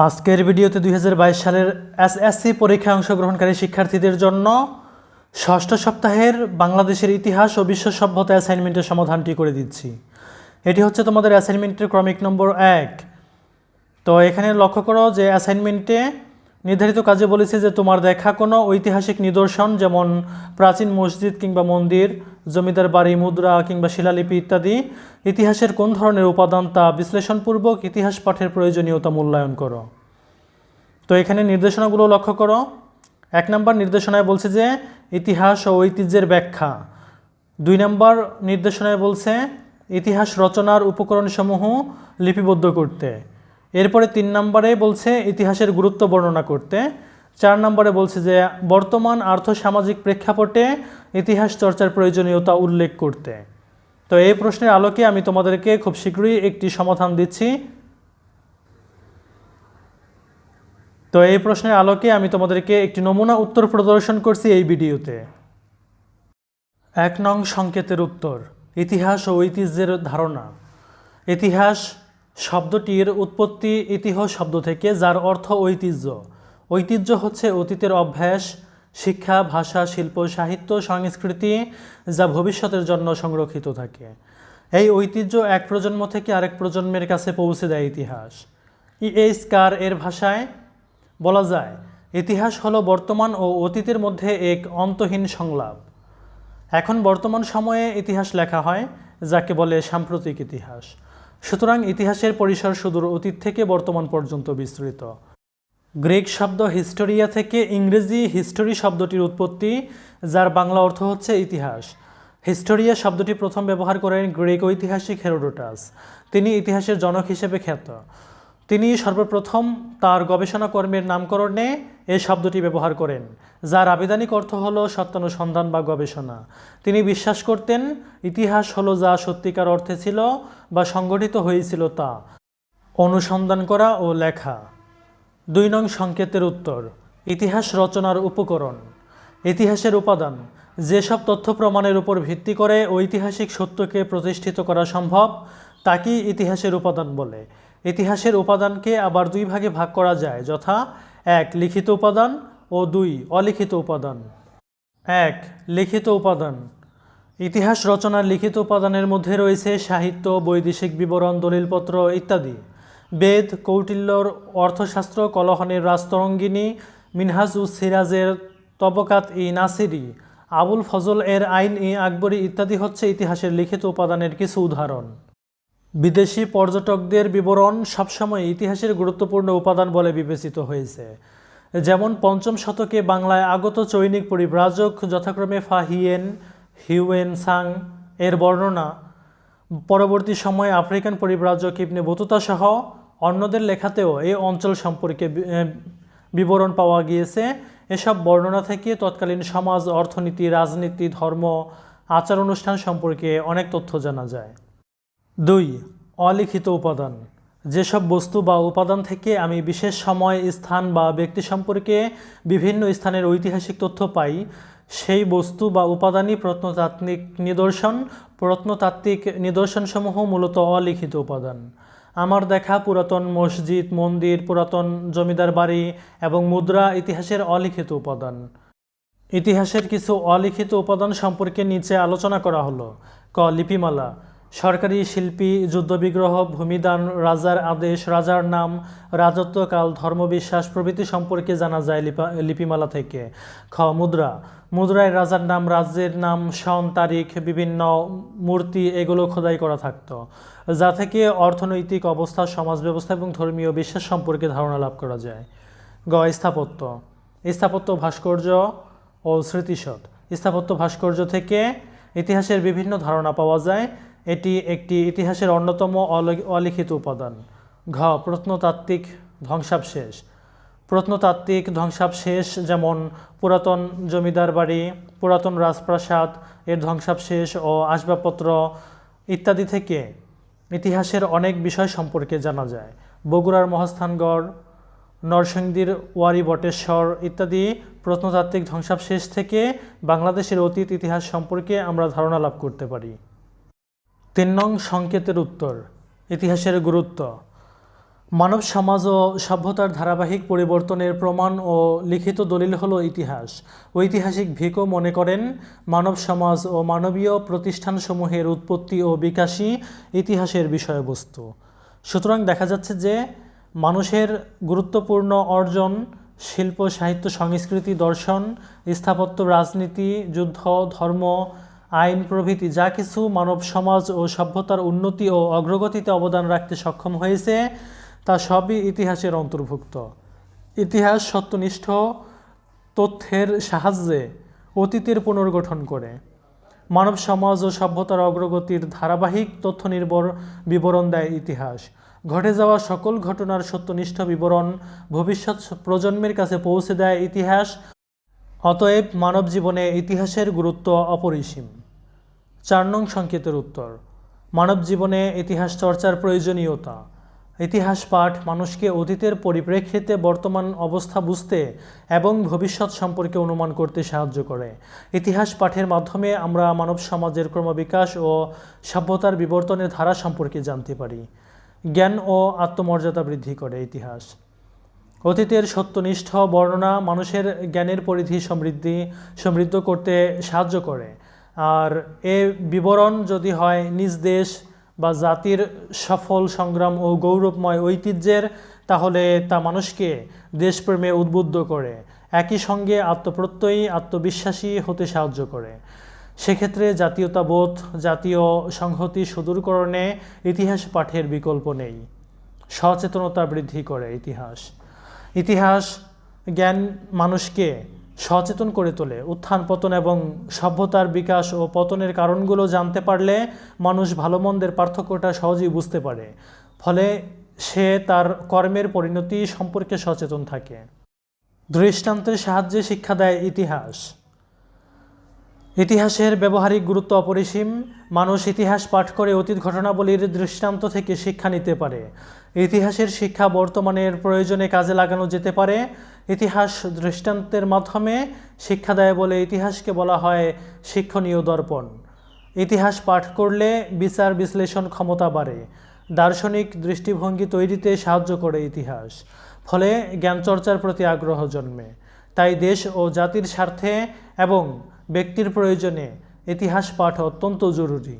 আজকের ভিডিওতে 2022 সালের এসএসসি পরীক্ষায় অংশগ্রহণকারী শিক্ষার্থীদের জন্য ষষ্ঠ সপ্তাহের বাংলাদেশের ইতিহাস ও বিশ্ব সভ্যতা অ্যাসাইনমেন্টের সমাধানটি করে দিচ্ছি। এটি হচ্ছে তোমাদের অ্যাসাইনমেন্টের ক্রমিক নম্বর 1। তো এখানে লক্ষ্য করো যে অ্যাসাইনমেন্টে নির্ধারিত কাজে বলেছে যে তোমার দেখা কোনো ঐতিহাসিক নিদর্শন যেমন প্রাচীন মসজিদ কিংবা মন্দির, জমিদার বাড়ি, মুদ্রা কিংবা শিলালিপি ইত্যাদি ইতিহাসের কোন ধরনের উপাদান তা বিশ্লেষণপূর্বক ইতিহাস পাঠের প্রয়োজনীয়তা মূল্যায়ন করো। তো এখানে নির্দেশনাগুলো লক্ষ্য করো। 1 নম্বর নির্দেশনায় বলছে যে ইতিহাস ও ঐতিহ্যের ব্যাখ্যা। 2 নম্বর নির্দেশনায় বলছে ইতিহাস রচনার উপকরণসমূহ লিপিবদ্ধ করতে। এরপরে 3 নম্বরে বলছে ইতিহাসের গুরুত্ব বর্ণনা করতে। 4 নম্বরে বলছে যে বর্তমান আর্থসামাজিক প্রেক্ষাপটে ইতিহাস চর্চার প্রয়োজনীয়তা উল্লেখ করতে। তো এই প্রশ্নের আলোকে আমি তোমাদেরকে খুব শীঘ্রই একটি সমাধান দিচ্ছি। তো এই প্রশ্নের আলোকে আমি তোমাদেরকে একটি নমুনা উত্তর প্রদর্শন করছি এই ভিডিওতে। 1 নং সংকেতের উত্তর, ইতিহাস ও ঐতিহ্যের ধারণা। ইতিহাস শব্দটির উৎপত্তি ইতিহ শব্দ থেকে, যার অর্থ ঐতিহ্য। ঐতিহ্য হচ্ছে অতীতের অভ্যাস, শিক্ষা, ভাষা, শিল্প, সাহিত্য, সংস্কৃতি যা ভবিষ্যতের জন্য সংরক্ষিত থাকে। এই ঐতিহ্য এক প্রজন্ম থেকে আরেক প্রজন্মের কাছে পৌঁছে দেয় ইতিহাস। E.H. কার এর ভাষায় বলা যায় ইতিহাস হলো বর্তমান ও অতীতের মধ্যে এক অন্তহীন সংলাপ। এখন বর্তমান সময়ে ইতিহাস লেখা হয়, যাকে বলে সাম্প্রতিক ইতিহাস। সুতরাং ইতিহাসের পরিসর সুদূর অতীত থেকে বর্তমান পর্যন্ত বিস্তৃত। গ্রিক শব্দ হিস্টোরিয়া থেকে ইংরেজি হিস্টোরি শব্দটির উৎপত্তি, যার বাংলা অর্থ হচ্ছে ইতিহাস। হিস্টোরিয়া শব্দটি প্রথম ব্যবহার করেন গ্রিক ঐতিহাসিক হেরোডোটাস। তিনি ইতিহাসের জনক হিসেবে খ্যাত। তিনি সর্বপ্রথম তার গবেষণা কর্মের নামকরণে এই শব্দটি ব্যবহার করেন, যার আবিধানিক অর্থ হলো সত্যানুসন্ধান বা গবেষণা। তিনি বিশ্বাস করতেন ইতিহাস হলো যা সত্যিকার অর্থে ছিল বা সংগঠিত হয়েছিল তা অনুসন্ধান করা ও লেখা। 2 নং সংকেতের উত্তর, ইতিহাস রচনার উপকরণ। ইতিহাসের উপাদান, যেসব তথ্য প্রমাণের উপর ভিত্তি করে ঐতিহাসিক সত্যকে প্রতিষ্ঠিত করা সম্ভব তাকেই ইতিহাসের উপাদান বলে। ইতিহাসের উপাদানকে আবার 2 ভাগে ভাগ করা যায়, যথা 1 লিখিত উপাদান ও 2 অলিখিত উপাদান। 1 লিখিত উপাদান। ইতিহাস রচনার লিখিত উপাদানের মধ্যে রয়েছে সাহিত্য, বৈদেশিক বিবরণ, দলিলপত্র ইত্যাদি। বেদ, কৌটিল্যর অর্থশাস্ত্র, কলহনের রাজতরঙ্গিনী, মিনহাজ-উস সিরাজের তবকাত-ই-নাসিরি, আবুল ফজল এর আইন-ই-আকবরী ইত্যাদি হচ্ছে ইতিহাসের লিখিত উপাদানের কিছু উদাহরণ। বিদেশি পর্যটকদের বিবরণ সবসময় ইতিহাসের গুরুত্বপূর্ণ উপাদান বলে বিবেচিত হয়েছে। যেমন 5ম শতকে বাংলায় আগত চৈনিক পরিব্রাজক যথাক্রমে ফা হিয়েন, হিউয়েন সাং এর বর্ণনা, পরবর্তী সময়ে আফ্রিকান পরিব্রাজক ইবনে বতুতা সহ অন্যদের লেখাতেও এই অঞ্চল সম্পর্কে বিবরণ পাওয়া গিয়েছে। এসব বর্ণনা থেকে তৎকালীন সমাজ, অর্থনীতি, রাজনীতি, ধর্ম, আচার অনুষ্ঠান সম্পর্কে অনেক তথ্য জানা যায়। 2 অলিখিত উপাদান। যেসব বস্তু বা উপাদান থেকে আমি বিশেষ সময়, স্থান বা ব্যক্তি সম্পর্কে বিভিন্ন স্থানের ঐতিহাসিক তথ্য পাই, সেই বস্তু বা উপাদানই প্রত্নতাত্ত্বিক নিদর্শন। প্রত্নতাত্ত্বিক নিদর্শনসমূহ মূলত অলিখিত উপাদান। আমার দেখা পুরাতন মসজিদ, মন্দির, পুরাতন জমিদার বাড়ি এবং মুদ্রা ইতিহাসের অলিখিত উপাদান। ইতিহাসের কিছু অলিখিত উপাদান সম্পর্কে নিচে আলোচনা করা হলো। ক লিপিমালা। সরকারি শিল্পী, যুদ্ধবিগ্রহ, ভূমিদান, রাজার আদেশ, রাজার নাম, রাজত্বকাল, ধর্মবিশ্বাস প্রভৃতি সম্পর্কে জানা যায় লিপিমালা থেকে। খ মুদ্রা। মুদ্রায় রাজার নাম, রাজ্যের নাম, সন, তারিখ, বিভিন্ন মূর্তি এগুলো খোদাই করা থাকতো, যা থেকে অর্থনৈতিক অবস্থা, সমাজ ব্যবস্থা এবং ধর্মীয় বিশ্বাস সম্পর্কে ধারণা লাভ করা যায়। গ স্থাপত্য। স্থাপত্য ভাস্কর্য ও স্মৃতিসৌধ। স্থাপত্য ভাস্কর্য থেকে ইতিহাসের বিভিন্ন ধারণা পাওয়া যায়। এটি একটি ইতিহাসের অন্যতম অলিখিত উপাদান। ঘ প্রত্নতাত্ত্বিক ধ্বংসাবশেষ। প্রত্নতাত্ত্বিক ধ্বংসাবশেষ যেমন পুরাতন জমিদার বাড়ি, পুরাতন রাজপ্রাসাদ এর ধ্বংসাবশেষ ও আসবাবপত্র ইত্যাদি থেকে ইতিহাসের অনেক বিষয় সম্পর্কে জানা যায়। বগুড়ার মহাস্থানগড়, নরসিংদীর ওয়ারী বটেশ্বর ইত্যাদি প্রত্নতাত্ত্বিক ধ্বংসাবশেষ থেকে বাংলাদেশের অতীত ইতিহাস সম্পর্কে আমরা ধারণা লাভ করতে পারি। 3 নং সংকেতের উত্তর, ইতিহাসের গুরুত্ব। মানব সমাজ ও সভ্যতার ধারাবাহিক পরিবর্তনের প্রমাণ ও লিখিত দলিল হলো ইতিহাস। ঐতিহাসিক ভিকো মনে করেন মানব সমাজ ও মানবীয় প্রতিষ্ঠানসমূহের উৎপত্তি ও বিকাশই ইতিহাসের বিষয়বস্তু। সুতরাং দেখা যাচ্ছে যে মানুষের গুরুত্বপূর্ণ অর্জন, শিল্প, সাহিত্য, সংস্কৃতি, দর্শন, স্থাপত্য, রাজনীতি, যুদ্ধ, ধর্ম, আইন প্রভৃতি যা কিছু মানব সমাজ ও সভ্যতার উন্নতি ও অগ্রগতিতে অবদান রাখতে সক্ষম হয়েছে তা সবই ইতিহাসের অন্তর্ভুক্ত। ইতিহাস সত্যনিষ্ঠ তথ্যের সাহায্যে অতীতের পুনর্গঠন করে মানব সমাজ ও সভ্যতার অগ্রগতির ধারাবাহিক তথ্য নির্ভর বিবরণ দেয় ইতিহাস। ঘটে যাওয়া সকল ঘটনার সত্যনিষ্ঠ বিবরণ ভবিষ্যৎ প্রজন্মের কাছে পৌঁছে দেয় ইতিহাস। অতএব মানব জীবনে ইতিহাসের গুরুত্ব অপরিসীম। 4 নং সংকেতের উত্তর। মানব জীবনে ইতিহাস চর্চার প্রয়োজনীয়তা। ইতিহাস পাঠ মানুষকে অতীতের পরিপ্রেক্ষিতে বর্তমান অবস্থা বুঝতে এবং ভবিষ্যৎ সম্পর্কে অনুমান করতে সাহায্য করে। ইতিহাস পাঠের মাধ্যমে আমরা মানব সমাজের ক্রমবিকাশ ও সভ্যতার বিবর্তনের ধারা সম্পর্কে জানতে পারি। জ্ঞান ও আত্মমর্যাদা বৃদ্ধি করে ইতিহাস। অতীতের সত্যনিষ্ঠ বর্ণনা মানুষের জ্ঞানের পরিধি সমৃদ্ধ করতে সাহায্য করে। আর এ বিবরণ যদি হয় নিজ দেশ বা জাতির সফল সংগ্রাম ও গৌরবময় ঐতিহ্যের, তাহলে তা মানুষকে দেশপ্রেমে উদ্বুদ্ধ করে, একই সঙ্গে আত্মপ্রত্যয়ী, আত্মবিশ্বাসী হতে সাহায্য করে। সেক্ষেত্রে জাতীয়তাবোধ, জাতীয় সংহতি সুদূরকরণে ইতিহাস পাঠের বিকল্প নেই। সচেতনতা বৃদ্ধি করে ইতিহাস। ইতিহাস জ্ঞান মানুষকে সচেতন করে তোলে। উত্থান পতন এবং সভ্যতার বিকাশ ও পতনের কারণগুলো জানতে পারলে মানুষ ভালো মন্দের পার্থক্যটা সহজেই বুঝতে পারে। ফলে সে তার কর্মের পরিণতি সম্পর্কে সচেতন থাকে। দৃষ্টান্তের সাহায্যে শিক্ষা দেয় ইতিহাস। ইতিহাসের ব্যবহারিক গুরুত্ব অপরিসীম। মানুষ ইতিহাস পাঠ করে অতীত ঘটনাবলীর দৃষ্টান্ত থেকে শিক্ষা নিতে পারে। ইতিহাসের শিক্ষা বর্তমানের প্রয়োজনে কাজে লাগানো যেতে পারে। ইতিহাস দৃষ্টান্তের মাধ্যমে শিক্ষা দেয় বলে ইতিহাসকে বলা হয় শিক্ষণীয় দর্পণ। ইতিহাস পাঠ করলে বিচার বিশ্লেষণ ক্ষমতা বাড়ে। দার্শনিক দৃষ্টিভঙ্গি তৈরিতে সাহায্য করে ইতিহাস। ফলে জ্ঞানচর্চার প্রতি আগ্রহ জন্মে। তাই দেশ ও জাতির স্বার্থে এবং ব্যক্তির প্রয়োজনে ইতিহাস পাঠ অত্যন্ত জরুরি।